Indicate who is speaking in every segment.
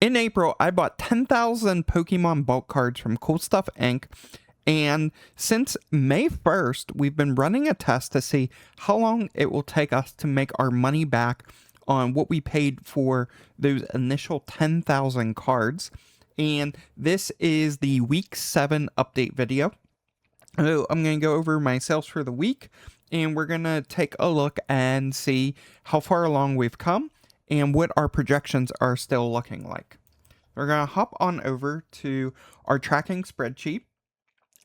Speaker 1: In April, I bought 10,000 Pokemon bulk cards from Cool Stuff Inc. And since May 1st, we've been running a test to see how long it will take us to make our money back on what we paid for those initial 10,000 cards. And this is the week 7 update video. So I'm going to go over my sales for the week, and we're going to take a look and see how far along we've come and what our projections are still looking like. We're going to hop on over to our tracking spreadsheet.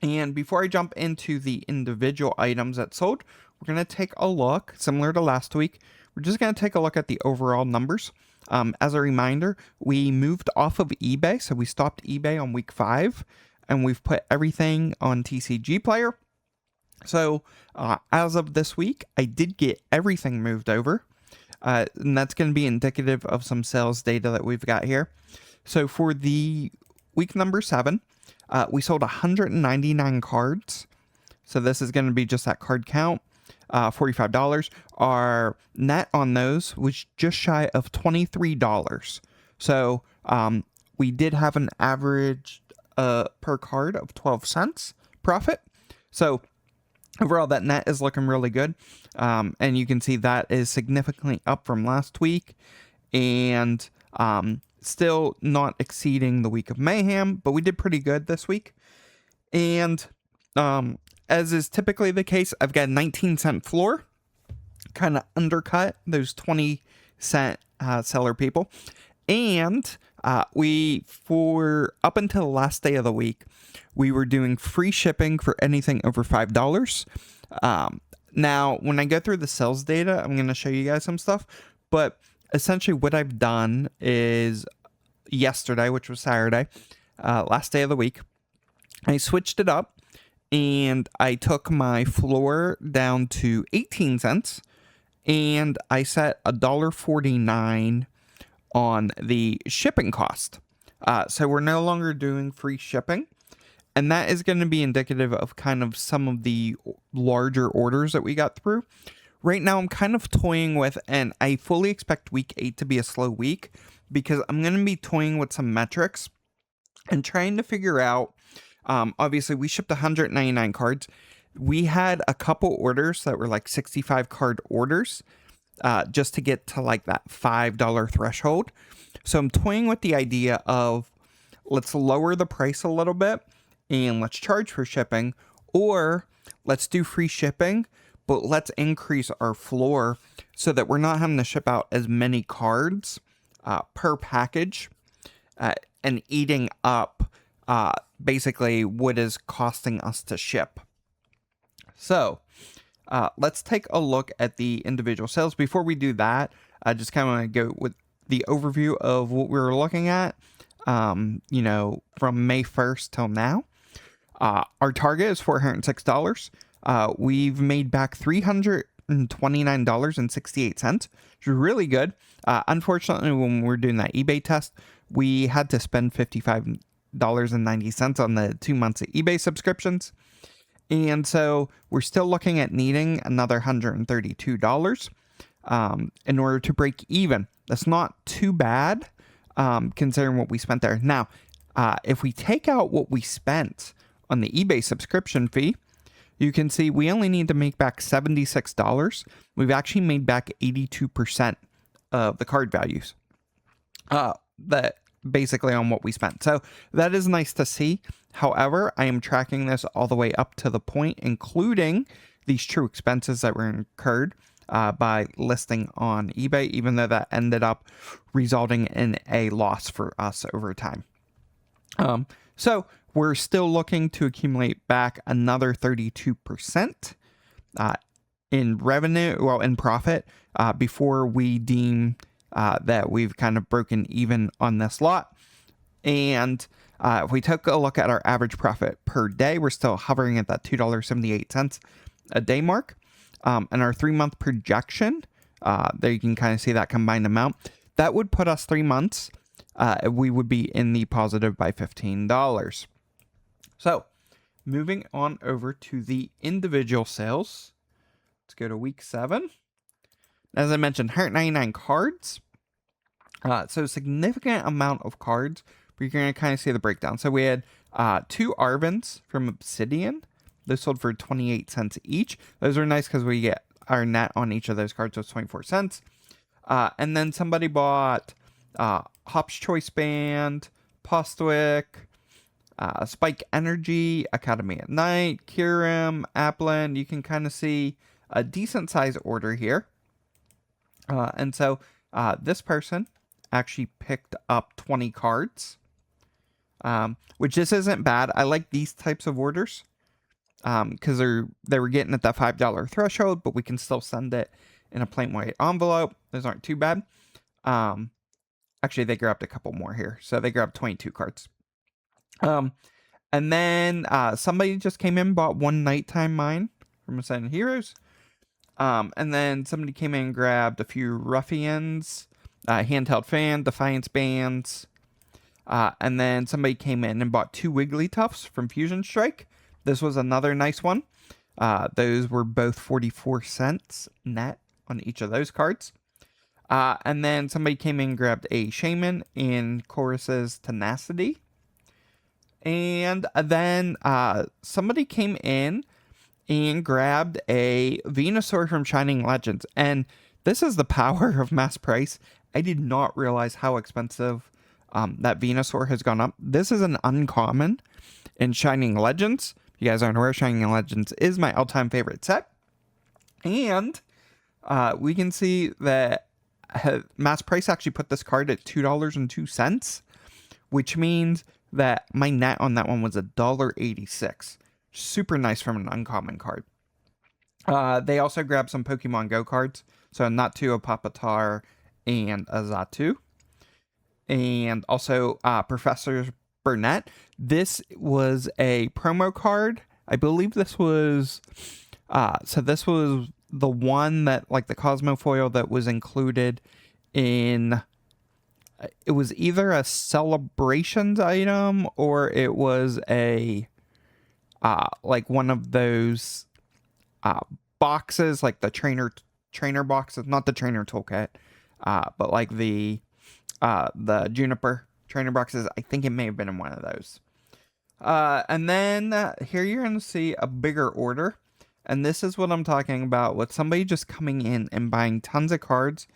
Speaker 1: And before I jump into the individual items that sold, we're going to take a look, similar to last week, we're just going to take a look at the overall numbers. As a reminder, we moved off of eBay, so we stopped eBay on week 5, and we've put everything on TCG Player. So as of this week, I did get everything moved over, and that's going to be indicative of some sales data that we've got here. So for the week number 7, we sold 199 cards. So this is going to be just that card count, $45. Our net on those was just shy of $23. So we did have an average per card of 12 cents profit. So overall, that net is looking really good. And you can see that is significantly up from last week. And still not exceeding the week of mayhem, but we did pretty good this week. And as is typically the case, I've got a 19-cent floor, kind of undercut those 20-cent seller people. And for up until the last day of the week, we were doing free shipping for anything over $5. Now, when I go through the sales data, I'm going to show you guys some stuff, but essentially what I've done is yesterday, which was Saturday, last day of the week, I switched it up and I took my floor down to 18 cents and I set $1.49 on the shipping cost. So we're no longer doing free shipping, and that is going to be indicative of kind of some of the larger orders that we got through. Right now, I'm kind of toying with, and I fully expect week 8 to be a slow week because I'm going to be toying with some metrics and trying to figure out, obviously, we shipped 199 cards. We had a couple orders that were like 65 card orders just to get to like that $5 threshold. So I'm toying with the idea of let's lower the price a little bit and let's charge for shipping, or let's do free shipping, but let's increase our floor so that we're not having to ship out as many cards per package and eating up basically what is costing us to ship. So let's take a look at the individual sales. Before we do that, I just kind of want to go with the overview of what we were looking at, from May 1st till now. Our target is $406. We've made back $329.68, which is really good. Unfortunately, when we were doing that eBay test, we had to spend $55.90 on the 2 months of eBay subscriptions. And so we're still looking at needing another $132 in order to break even. That's not too bad considering what we spent there. Now, if we take out what we spent on the eBay subscription fee, you can see we only need to make back $76. We've actually made back 82% of the card values. That basically on what we spent. So that is nice to see. However, I am tracking this all the way up to the point, including these true expenses that were incurred by listing on eBay, even though that ended up resulting in a loss for us over time. So we're still looking to accumulate back another 32% in revenue, in profit, before we deem that we've kind of broken even on this lot. And if we took a look at our average profit per day, we're still hovering at that $2.78 a day mark. And our 3-month projection, there you can kind of see that combined amount. That would put us 3 months. We would be in the positive by $15. So moving on over to the individual sales. Let's go to week 7. As I mentioned, 199 cards. So significant amount of cards, but you're going to kind of see the breakdown. So we had 2 Arvins from Obsidian. Those sold for 28 cents each. Those are nice because we get our net on each of those cards was 24 cents. And then somebody bought Hop's Choice Band, Postwick, Spike Energy, Academy at Night, Kyurem, Applin. You can kind of see a decent size order here. And so this person actually picked up 20 cards, which this isn't bad. I like these types of orders because they were getting at that $5 threshold, but we can still send it in a plain white envelope. Those aren't too bad. Actually, they grabbed a couple more here. So they grabbed 22 cards. And then somebody just came in and bought 1 Nighttime Mine from Ascended Heroes. And then somebody came in and grabbed a few Ruffians, Handheld Fan, Defiance Bands. And then somebody came in and bought 2 Wigglytuffs from Fusion Strike. This was another nice one. Those were both 44 cents net on each of those cards. And then somebody came in and grabbed a Shaman in Chorus's Tenacity. And then somebody came in and grabbed a Venusaur from Shining Legends. And this is the power of mass price. I did not realize how expensive that Venusaur has gone up. This is an uncommon in Shining Legends. If you guys aren't aware, Shining Legends is my all-time favorite set. And we can see that mass price actually put this card at $2.02, which means that my net on that one was $1.86. Super nice from an uncommon card. They also grabbed some Pokemon Go cards. So Natu, a Papatar, and a Xatu. And also Professor Burnett. This was a promo card. I believe this was... so this was the one that, like the Cosmo foil that was included in... It was either a Celebrations item or it was a... like one of those boxes, like the trainer boxes, not the trainer toolkit, but like the Juniper trainer boxes. I think it may have been in one of those. And then here you're going to see a bigger order. And this is what I'm talking about, with somebody just coming in and buying tons of cards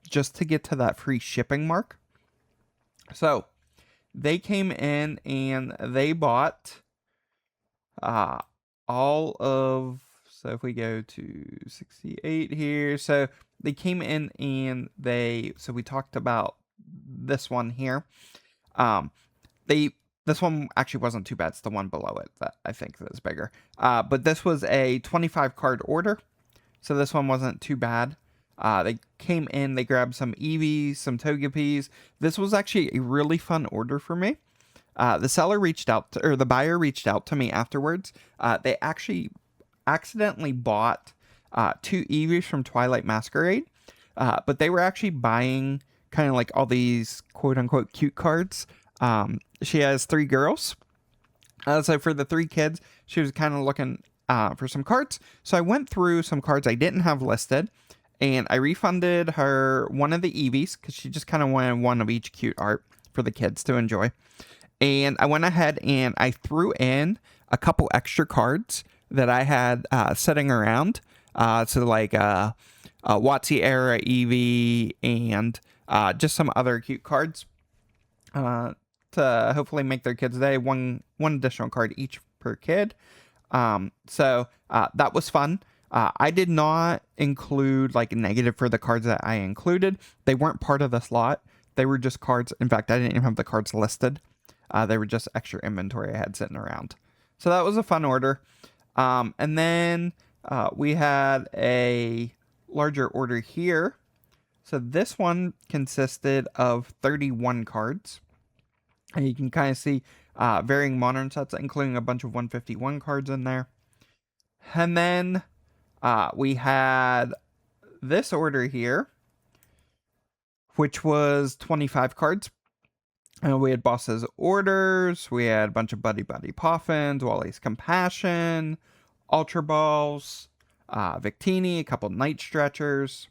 Speaker 1: just to get to that free shipping mark. So they came in and they bought all of, so if we go to 68 here, so they came in and so we talked about this one here. This one actually wasn't too bad. It's the one below it that I think is bigger. But this was a 25 card order. So this one wasn't too bad. They came in, they grabbed some Eevees, some Togepis. This was actually a really fun order for me. The buyer reached out to me afterwards. They actually accidentally bought 2 Eevees from Twilight Masquerade. But they were actually buying kind of like all these quote unquote cute cards. She has 3 girls. So for the 3 kids, she was kind of looking for some cards. So I went through some cards I didn't have listed, and I refunded her one of the Eevees because she just kind of wanted one of each cute art for the kids to enjoy. And I went ahead and I threw in a couple extra cards that I had sitting around. So like WotC era Eevee and just some other cute cards to hopefully make their kids' day. One additional card each per kid. So that was fun. I did not include like negative for the cards that I included. They weren't part of this lot. They were just cards. In fact, I didn't even have the cards listed. They were just extra inventory I had sitting around. So that was a fun order. And then we had a larger order here. So this one consisted of 31 cards. And you can kind of see varying modern sets, including a bunch of 151 cards in there. And then we had this order here, which was 25 cards. We had Boss's Orders. We had a bunch of Buddy Buddy Poffins, Wally's Compassion, Ultra Balls, Victini, a couple Night Stretchers.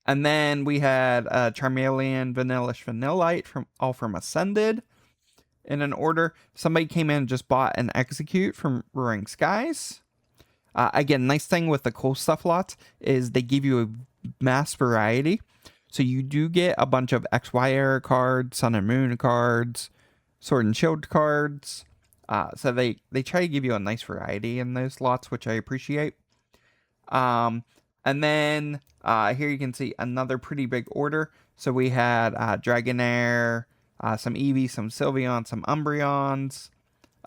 Speaker 1: And then we had Charmeleon, Vanillish, Vanillite from Ascended in an order. Somebody came in and just bought an Execute from Roaring Skies. Again, nice thing with the cool stuff lots is they give you a mass variety. So you do get a bunch of XY era cards, Sun and Moon cards, Sword and Shield cards. So they try to give you a nice variety in those lots, which I appreciate. And then here you can see another pretty big order. So we had Dragonair, some Eevees, some Sylveon, some Umbreons,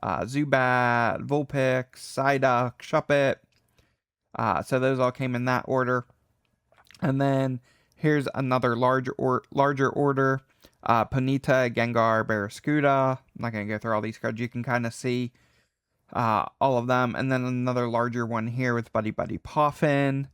Speaker 1: Zubat, Vulpix, Psyduck, Shuppet. So those all came in that order. And then here's another larger order. Ponyta, Gengar, Barraskewda. I'm not going to go through all these cards. You can kind of see all of them. And then another larger one here with Buddy Buddy Poffin,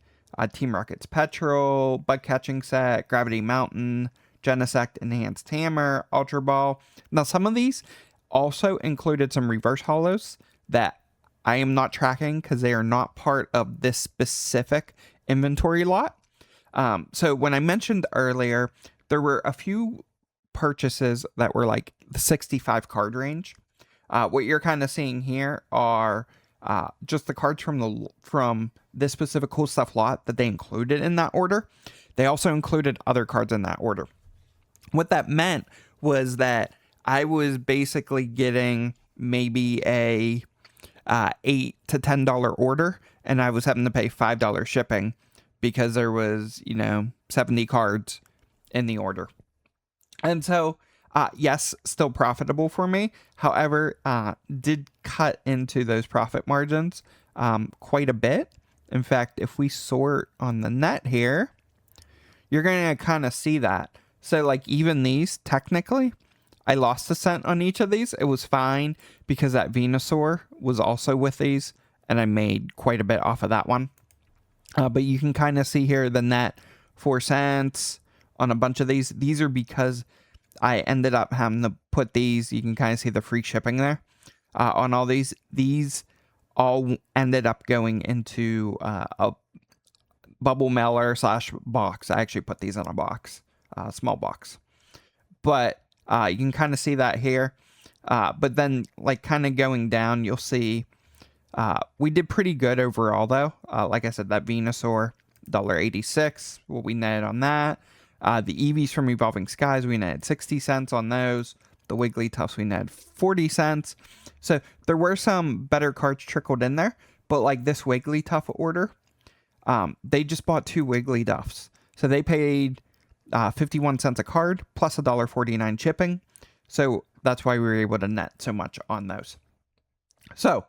Speaker 1: Team Rocket's Petrol, Bug Catching Set, Gravity Mountain, Genesect Enhanced Hammer, Ultra Ball. Now, some of these also included some reverse holos that I am not tracking because they are not part of this specific inventory lot. So when I mentioned earlier, there were a few purchases that were like the 65 card range. What you're kind of seeing here are just the cards from this specific cool stuff lot that they included in that order. They also included other cards in that order. What that meant was that I was basically getting maybe a $8 to $10 order, and I was having to pay $5 shipping because there was 70 cards in the order. And so yes, still profitable for me. However, did cut into those profit margins quite a bit. In fact, if we sort on the net here, you're going to kind of see that. So like even these, technically, I lost a cent on each of these. It was fine because that Venusaur was also with these, and I made quite a bit off of that one. But you can kind of see here the net 4 cents on a bunch of these. These are because I ended up having to put these. You can kind of see the free shipping there on all these. These all ended up going into a bubble mailer / box. I actually put these in a box, small box. But you can kind of see that here. But then like kind of going down, you'll see we did pretty good overall though. Like I said, that Venusaur, $1.86. What we netted on that. The Eevees from Evolving Skies, we netted 60 cents on those. The Wigglytuffs, we netted 40 cents. So there were some better cards trickled in there. But like this Wigglytuff order, they just bought 2 Wigglytuffs. So they paid 51 cents a card plus $1.49 shipping. So that's why we were able to net so much on those. So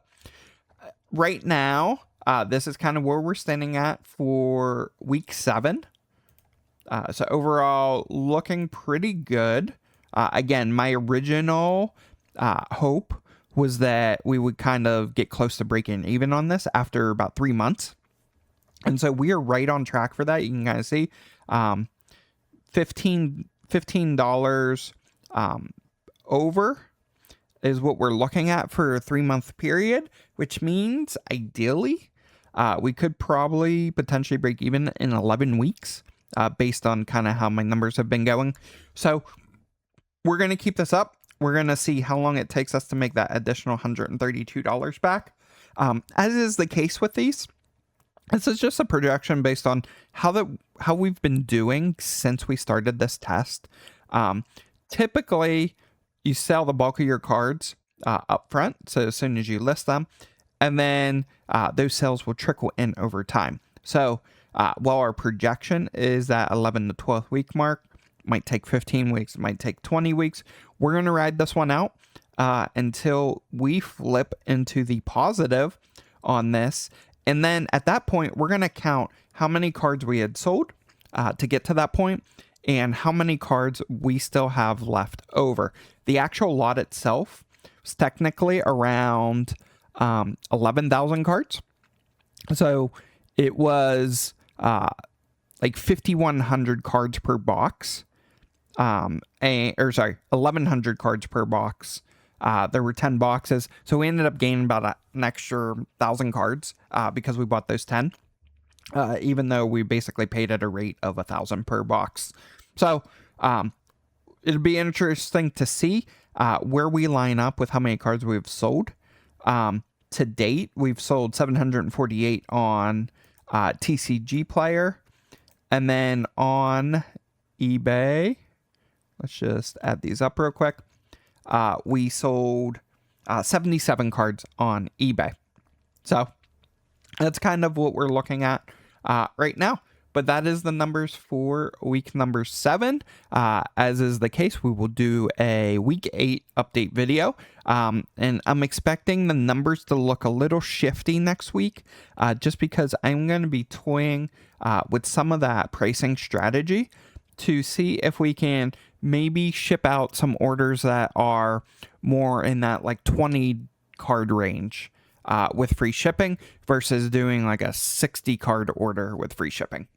Speaker 1: right now, this is kind of where we're standing at for week 7. So overall, looking pretty good. Again, my original hope was that we would kind of get close to breaking even on this after about 3 months. And so we are right on track for that. You can kind of see $15 over is what we're looking at for a 3-month period, which means ideally we could probably potentially break even in 11 weeks. Based on kind of how my numbers have been going. So we're going to keep this up. We're going to see how long it takes us to make that additional $132 back. As is the case with these, this is just a projection based on how we've been doing since we started this test. Typically, you sell the bulk of your cards up front, so as soon as you list them, and then those sales will trickle in over time. So while our projection is that 11 to 12th week mark, might take 15 weeks, might take 20 weeks, we're going to ride this one out until we flip into the positive on this. And then at that point, we're going to count how many cards we had sold to get to that point and how many cards we still have left over. The actual lot itself was technically around 11,000 cards. So it was like 5,100 cards per box, 1,100 cards per box. There were 10 boxes, so we ended up gaining about an extra 1,000 cards because we bought those 10. even though we basically paid at a rate of 1,000 per box. So it'll be interesting to see where we line up with how many cards we've sold. To date, we've sold 748 on TCG Player. And then on eBay, let's just add these up real quick. We sold 77 cards on eBay. So that's kind of what we're looking at right now. But that is the numbers for week number 7. As is the case, we will do a week 8 update video. And I'm expecting the numbers to look a little shifty next week, just because I'm going to be toying with some of that pricing strategy to see if we can maybe ship out some orders that are more in that like 20 card range with free shipping versus doing like a 60 card order with free shipping.